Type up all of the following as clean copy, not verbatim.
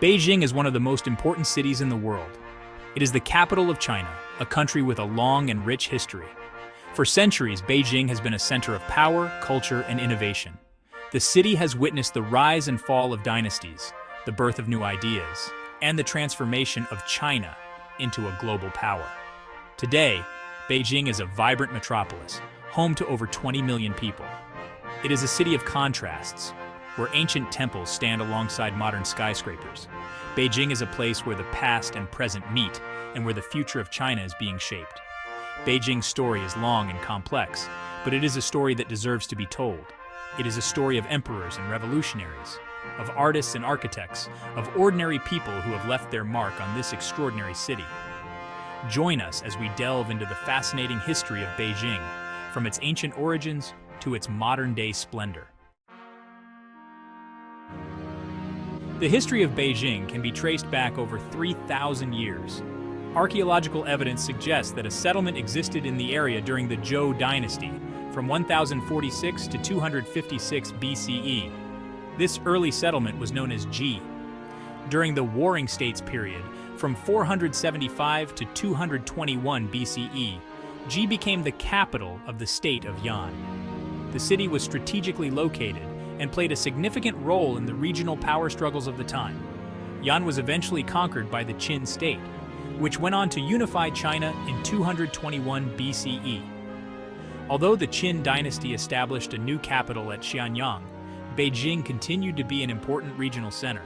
Beijing is one of the most important cities in the world. It is the capital of China, a country with a long and rich history. For centuries, Beijing has been a center of power, culture, and innovation. The city has witnessed the rise and fall of dynasties, the birth of new ideas, and the transformation of China into a global power. Today, Beijing is a vibrant metropolis, home to over 20 million people. It is a city of contrasts, where ancient temples stand alongside modern skyscrapers. Beijing is a place where the past and present meet, and where the future of China is being shaped. Beijing's story is long and complex, but it is a story that deserves to be told. It is a story of emperors and revolutionaries, of artists and architects, of ordinary people who have left their mark on this extraordinary city. Join us as we delve into the fascinating history of Beijing, from its ancient origins to its modern-day splendor. The history of Beijing can be traced back over 3,000 years. Archaeological evidence suggests that a settlement existed in the area during the Zhou dynasty, from 1046 to 256 BCE. This early settlement was known as Ji. During the Warring States period, from 475 to 221 BCE, Ji became the capital of the state of Yan. The city was strategically located and played a significant role in the regional power struggles of the time. Yan was eventually conquered by the Qin state, which went on to unify China in 221 BCE. Although the Qin dynasty established a new capital at Xianyang, Beijing continued to be an important regional center.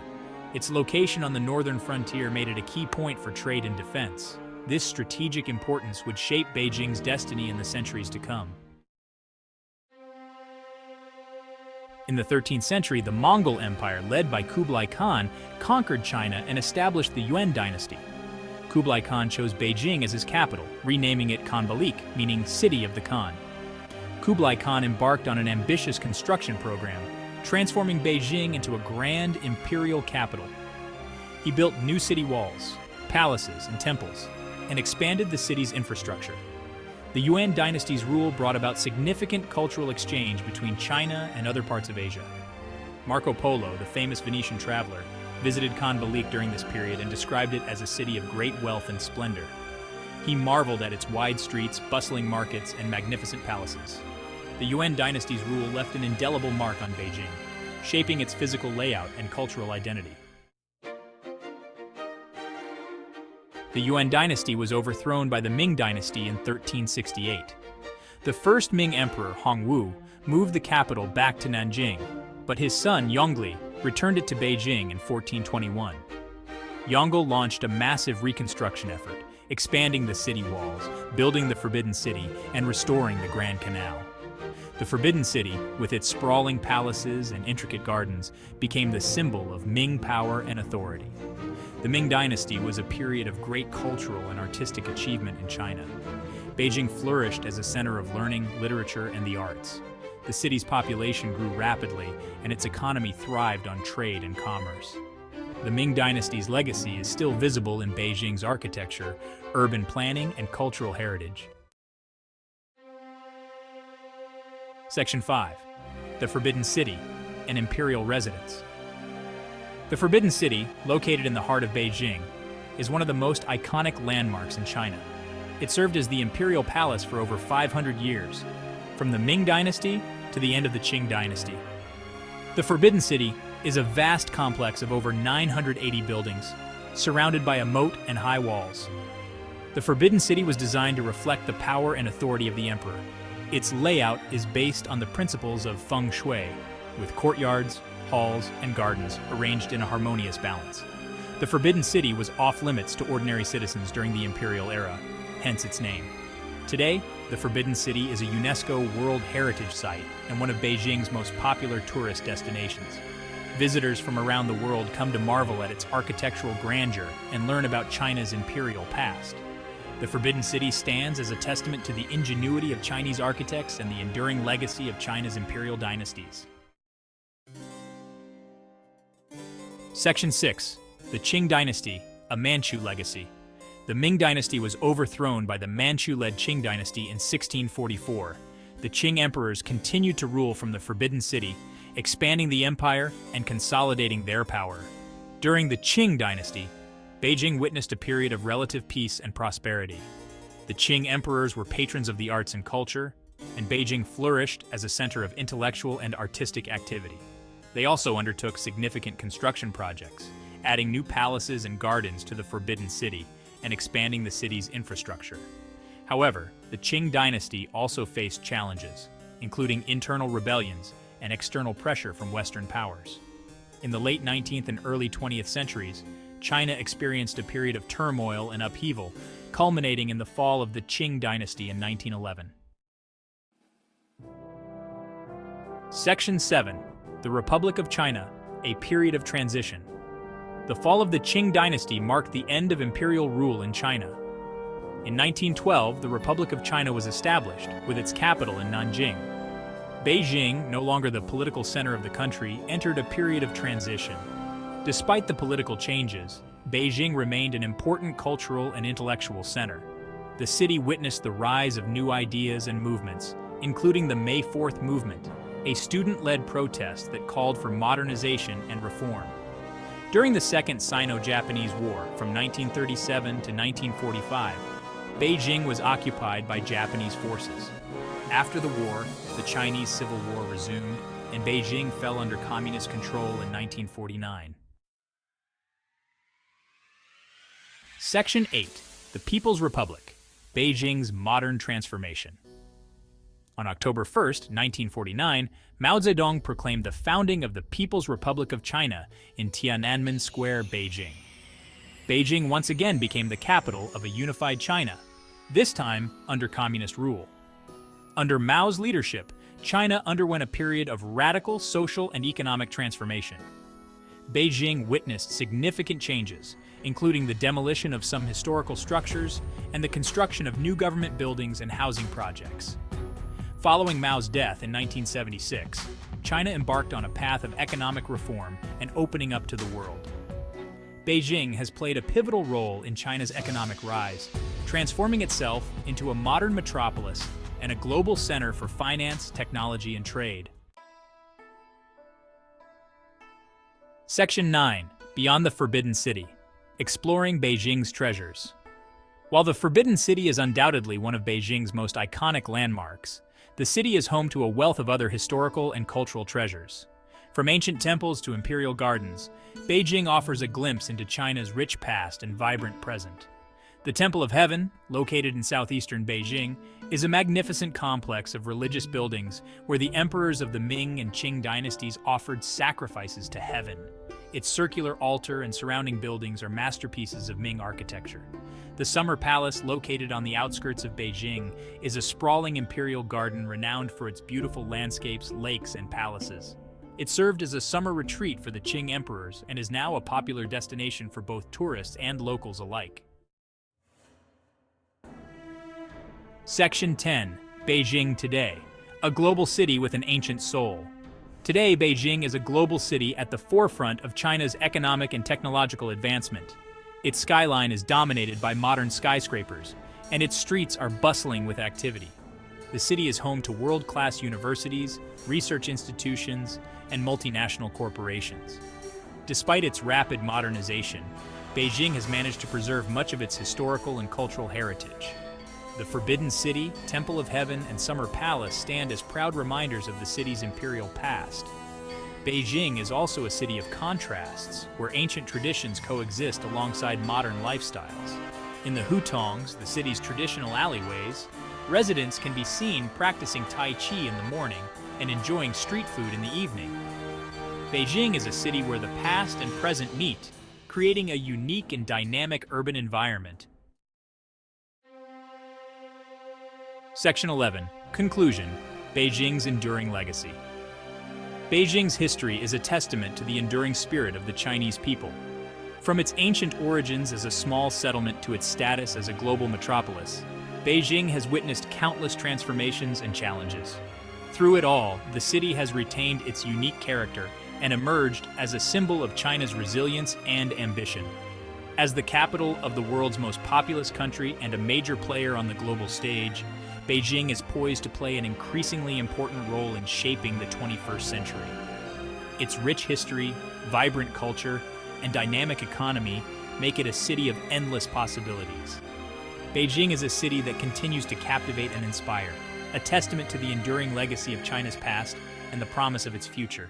Its location on the northern frontier made it a key point for trade and defense. This strategic importance would shape Beijing's destiny in the centuries to come. In the 13th century, the Mongol Empire, led by Kublai Khan, conquered China and established the Yuan dynasty. Kublai Khan chose Beijing as his capital, renaming it Khanbalik, meaning City of the Khan. Kublai Khan embarked on an ambitious construction program, transforming Beijing into a grand imperial capital. He built new city walls, palaces, and temples, and expanded the city's infrastructure. The Yuan dynasty's rule brought about significant cultural exchange between China and other parts of Asia. Marco Polo, the famous Venetian traveler, visited Khanbalik during this period and described it as a city of great wealth and splendor. He marveled at its wide streets, bustling markets, and magnificent palaces. The Yuan dynasty's rule left an indelible mark on Beijing, shaping its physical layout and cultural identity. The Yuan dynasty was overthrown by the Ming dynasty in 1368. The first Ming emperor, Hongwu, moved the capital back to Nanjing, but his son, Yongle, returned it to Beijing in 1421. Yongle launched a massive reconstruction effort, expanding the city walls, building the Forbidden City, and restoring the Grand Canal. The Forbidden City, with its sprawling palaces and intricate gardens, became the symbol of Ming power and authority. The Ming dynasty was a period of great cultural and artistic achievement in China. Beijing flourished as a center of learning, literature, and the arts. The city's population grew rapidly, and its economy thrived on trade and commerce. The Ming dynasty's legacy is still visible in Beijing's architecture, urban planning, and cultural heritage. Section 5. The Forbidden City, an Imperial Residence. The Forbidden City, located in the heart of Beijing, is one of the most iconic landmarks in China. It served as the imperial palace for over 500 years, from the Ming dynasty to the end of the Qing dynasty. The Forbidden City is a vast complex of over 980 buildings, surrounded by a moat and high walls. The Forbidden City was designed to reflect the power and authority of the emperor. Its layout is based on the principles of feng shui, with courtyards, halls, and gardens arranged in a harmonious balance. The Forbidden City was off-limits to ordinary citizens during the imperial era, hence its name. Today, the Forbidden City is a UNESCO World Heritage Site and one of Beijing's most popular tourist destinations. Visitors from around the world come to marvel at its architectural grandeur and learn about China's imperial past. The Forbidden City stands as a testament to the ingenuity of Chinese architects and the enduring legacy of China's imperial dynasties. Section 6. The Qing Dynasty, a Manchu Legacy. The Ming Dynasty was overthrown by the Manchu-led Qing Dynasty in 1644. The Qing emperors continued to rule from the Forbidden City, expanding the empire and consolidating their power. During the Qing dynasty, Beijing witnessed a period of relative peace and prosperity. The Qing emperors were patrons of the arts and culture, and Beijing flourished as a center of intellectual and artistic activity. They also undertook significant construction projects, adding new palaces and gardens to the Forbidden City and expanding the city's infrastructure. However, the Qing dynasty also faced challenges, including internal rebellions and external pressure from Western powers. In the late 19th and early 20th centuries, China experienced a period of turmoil and upheaval, culminating in the fall of the Qing dynasty in 1911. Section 7. The Republic of China, a period of transition. The fall of the Qing dynasty marked the end of imperial rule in China. In 1912, the Republic of China was established, with its capital in Nanjing. Beijing, no longer the political center of the country, entered a period of transition. Despite the political changes, Beijing remained an important cultural and intellectual center. The city witnessed the rise of new ideas and movements, including the May 4th movement, a student-led protest that called for modernization and reform. During the Second Sino-Japanese War from 1937 to 1945, Beijing was occupied by Japanese forces. After the war, the Chinese Civil War resumed, and Beijing fell under communist control in 1949. Section 8. The People's Republic, Beijing's modern transformation. On October 1st, 1949, Mao Zedong proclaimed the founding of the People's Republic of China in Tiananmen Square, Beijing. Beijing once again became the capital of a unified China, this time under communist rule. Under Mao's leadership, China underwent a period of radical social and economic transformation. Beijing witnessed significant changes, including the demolition of some historical structures and the construction of new government buildings and housing projects. Following Mao's death in 1976, China embarked on a path of economic reform and opening up to the world. Beijing has played a pivotal role in China's economic rise, transforming itself into a modern metropolis and a global center for finance, technology, and trade. Section 9. Beyond the Forbidden City, exploring Beijing's treasures. While the Forbidden City is undoubtedly one of Beijing's most iconic landmarks, the city is home to a wealth of other historical and cultural treasures. From ancient temples to imperial gardens, Beijing offers a glimpse into China's rich past and vibrant present. The Temple of Heaven, located in southeastern Beijing, is a magnificent complex of religious buildings where the emperors of the Ming and Qing dynasties offered sacrifices to heaven. Its circular altar and surrounding buildings are masterpieces of Ming architecture. The Summer Palace, located on the outskirts of Beijing, is a sprawling imperial garden renowned for its beautiful landscapes, lakes, and palaces. It served as a summer retreat for the Qing emperors and is now a popular destination for both tourists and locals alike. Section 10. Beijing Today, a global city with an ancient soul. Today, Beijing is a global city at the forefront of China's economic and technological advancement. Its skyline is dominated by modern skyscrapers, and its streets are bustling with activity. The city is home to world-class universities, research institutions, and multinational corporations. Despite its rapid modernization, Beijing has managed to preserve much of its historical and cultural heritage. The Forbidden City, Temple of Heaven, and Summer Palace stand as proud reminders of the city's imperial past. Beijing is also a city of contrasts, where ancient traditions coexist alongside modern lifestyles. In the hutongs, the city's traditional alleyways, residents can be seen practicing Tai Chi in the morning and enjoying street food in the evening. Beijing is a city where the past and present meet, creating a unique and dynamic urban environment. Section 11. Conclusion. Beijing's enduring legacy. Beijing's history is a testament to the enduring spirit of the Chinese people. From its ancient origins as a small settlement to its status as a global metropolis, Beijing has witnessed countless transformations and challenges. Through it all, the city has retained its unique character and emerged as a symbol of China's resilience and ambition. As the capital of the world's most populous country and a major player on the global stage, Beijing is poised to play an increasingly important role in shaping the 21st century. Its rich history, vibrant culture, and dynamic economy make it a city of endless possibilities. Beijing is a city that continues to captivate and inspire, a testament to the enduring legacy of China's past and the promise of its future.